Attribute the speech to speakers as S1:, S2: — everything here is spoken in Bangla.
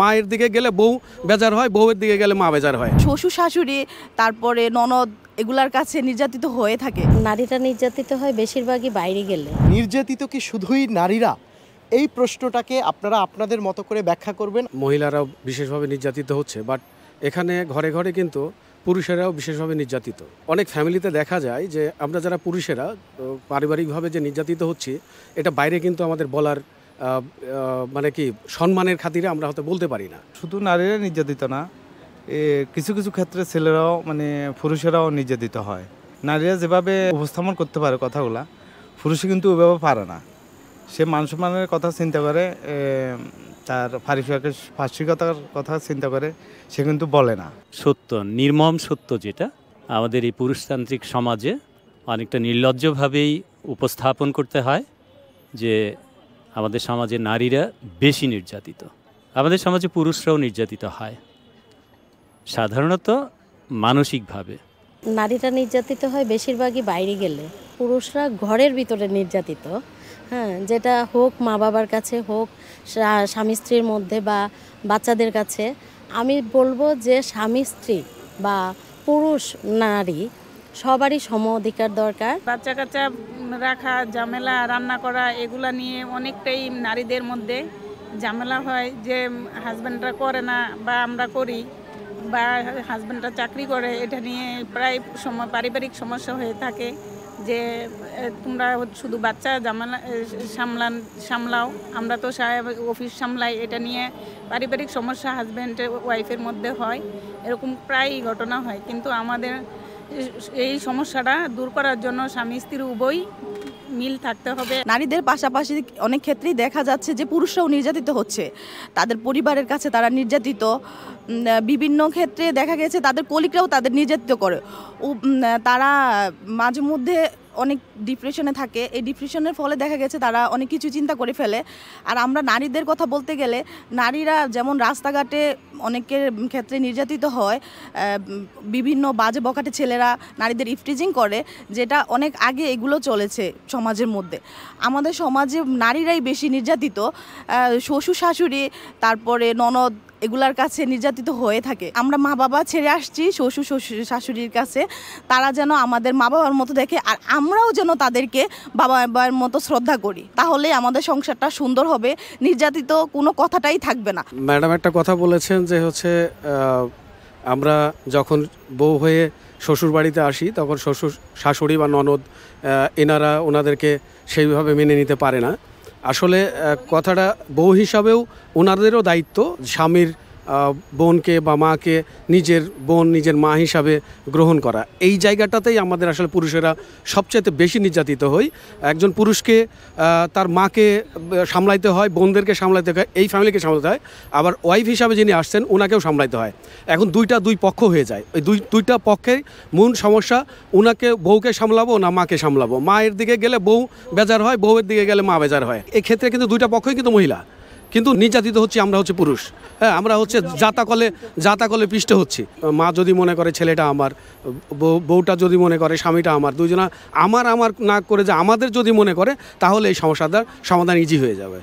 S1: মায়ের দিকে গেলে বউ বেজার হয়, বউয়ের দিকে গেলে মা বেজার হয়।
S2: শ্বশুর শাশুড়ি তারপরে ননদ এগুলার কাছে নির্যাতিত হয়ে থাকে।
S3: নারীরা নির্যাতিত হয় বেশিরভাগই বাইরে গেলে।
S4: নির্যাতিত কি শুধুই নারীরা? এই প্রশ্নটাকে আপনারা আপনাদের মতো করে ব্যাখ্যা করবেন।
S1: মহিলারাও বিশেষভাবে নির্যাতিত হচ্ছে, বাট এখানে ঘরে ঘরে কিন্তু পুরুষেরাও বিশেষভাবে নির্যাতিত। অনেক ফ্যামিলিতে দেখা যায় যে আমরা যারা পুরুষেরা পারিবারিকভাবে যে নির্যাতিত হচ্ছি, এটা বাইরে কিন্তু আমাদের বলার মানে কি সম্মানের খাতিরে আমরা হয়তো বলতে পারি না।
S5: শুধু নারীরা নির্যাতিত না, কিছু কিছু ক্ষেত্রে ছেলেরাও পুরুষেরাও নির্যাতিত হয়। নারীরা যেভাবে উপস্থাপন করতে পারে কথাগুলা, পুরুষে কিন্তু ওইভাবে পারে না। সে মান সম্মানের কথা চিন্তা করে, তার পারিশ্রমিকতার কথা চিন্তা করে, সে কিন্তু বলে না।
S6: সত্য, নির্মম সত্য, যেটা আমাদের এই পুরুষতান্ত্রিক সমাজে অনেকটা নির্লজ্জভাবেই উপস্থাপন করতে হয় যে আমাদের সমাজে নারীরা বেশি নির্যাতিত। আমাদের সমাজে পুরুষরাও নির্যাতিত হয়, সাধারণত মানসিকভাবে।
S3: নারীরা নির্যাতিত হয় বেশিরভাগই বাইরে গেলে, পুরুষরা ঘরের ভিতরে নির্যাতিত। হ্যাঁ, যেটা হোক মা বাবার কাছে, হোক স্বামী স্ত্রীর মধ্যে বা বাচ্চাদের কাছে। আমি বলবো যে স্বামী স্ত্রী বা পুরুষ নারী সবারই সম অধিকার দরকার।
S7: বাচ্চা কাচ্চা রাখা, ঝামেলা, রান্না করা, এগুলা নিয়ে অনেকটাই নারীদের মধ্যে ঝামেলা হয় যে হাজব্যান্ডরা করে না বা আমরা করি, বা হাজব্যান্ডরা চাকরি করে। এটা নিয়ে প্রায় পারিবারিক সমস্যা হয়ে থাকে যে তোমরা শুধু বাচ্চা ঝামেলা সামলাও, আমরা তো অফিস সামলাই। এটা নিয়ে পারিবারিক সমস্যা হাজব্যান্ড ওয়াইফের মধ্যে হয়, এরকম প্রায়ই ঘটনা হয়। কিন্তু আমাদের এই সমস্যাটা দূর করার জন্য স্বামী স্ত্রী উভয়ই মিল থাকতে হবে।
S2: নারীদের পাশাপাশি অনেক ক্ষেত্রেই দেখা যাচ্ছে যে পুরুষরাও নির্যাতিত হচ্ছে, তাদের পরিবারের কাছে তারা নির্যাতিত। বিভিন্ন ক্ষেত্রে দেখা গেছে তাদের কলিগরাও তাদের নির্যাতিত করে। তারা মাঝে মধ্যে অনেক ডিপ্রেশনে থাকে। এই ডিপ্রেশনের ফলে দেখা গেছে তারা অনেক কিছু চিন্তা করে ফেলে। আর আমরা নারীদের কথা বলতে গেলে, নারীরা যেমন রাস্তাঘাটে অনেকের ক্ষেত্রে নির্যাতিত হয়, বিভিন্ন বাজে বকাটে ছেলেরা নারীদের ইফটিজিং করে, যেটা অনেক আগে এগুলো চলেছে সমাজের মধ্যে। আমাদের সমাজে নারীরাই বেশি নির্যাতিত। শ্বশুর শাশুড়ি তারপরে ননদ এগুলার কাছে নির্যাতিত হয়ে থাকে। আমরা মা বাবা ছেড়ে আসছি শ্বশুর শাশুড়ির কাছে, তারা যেন আমাদের মা বাবার মতো দেখে, আর আমরাও যেন তাদেরকে বাবা বাবার মতো শ্রদ্ধা করি। তাহলে আমাদের সংসারটা সুন্দর হবে, নির্যাতিত কোনো কথাটাই থাকবে না।
S1: ম্যাডাম একটা কথা বলেছেন যে হচ্ছে আমরা যখন বউ হয়ে শ্বশুর বাড়িতে আসি, তখন শ্বশুর শাশুড়ি বা ননদ এনারা ওনাদেরকে সেইভাবে মেনে নিতে পারে না। আসলে কথাটা বউ হিসাবেও ওনাদেরও দায়িত্ব স্বামীর বোনকে বা মাকে নিজের বোন, নিজের মা হিসাবে গ্রহণ করা। এই জায়গাটাতেই আমাদের আসলে পুরুষেরা সবচেয়ে বেশি নির্যাতিত হই। একজন পুরুষকে তার মাকে সামলাইতে হয়, বোনদেরকে সামলাইতে হয়, এই ফ্যামিলিকে সামলাতে হয়, আবার ওয়াইফ হিসাবে যিনি আসছেন ওনাকেও সামলাইতে হয়। এখন দুই পক্ষ হয়ে যায়। ওই দুইটা পক্ষের মূল সমস্যা, ওনাকে বউকে সামলাবো না মাকে সামলাবো। মায়ের দিকে গেলে বউ বেজার হয়, বউয়ের দিকে গেলে মা বেজার হয়। এই ক্ষেত্রে কিন্তু দুইটা পক্ষই কিন্তু মহিলা, কিন্তু নির্যাতিত হচ্ছে আমরা হচ্ছে পুরুষ। হ্যাঁ, আমরা হচ্ছে জাতাকলে পিষ্ট হচ্ছি। মা যদি মনে করে ছেলেটা আমার, বউটা যদি মনে করে স্বামীটা আমার, দুজনা আমার না করে যে আমাদের যদি মনে করে, তাহলে এই সমস্যাটার সমাধান ইজি হয়ে যাবে।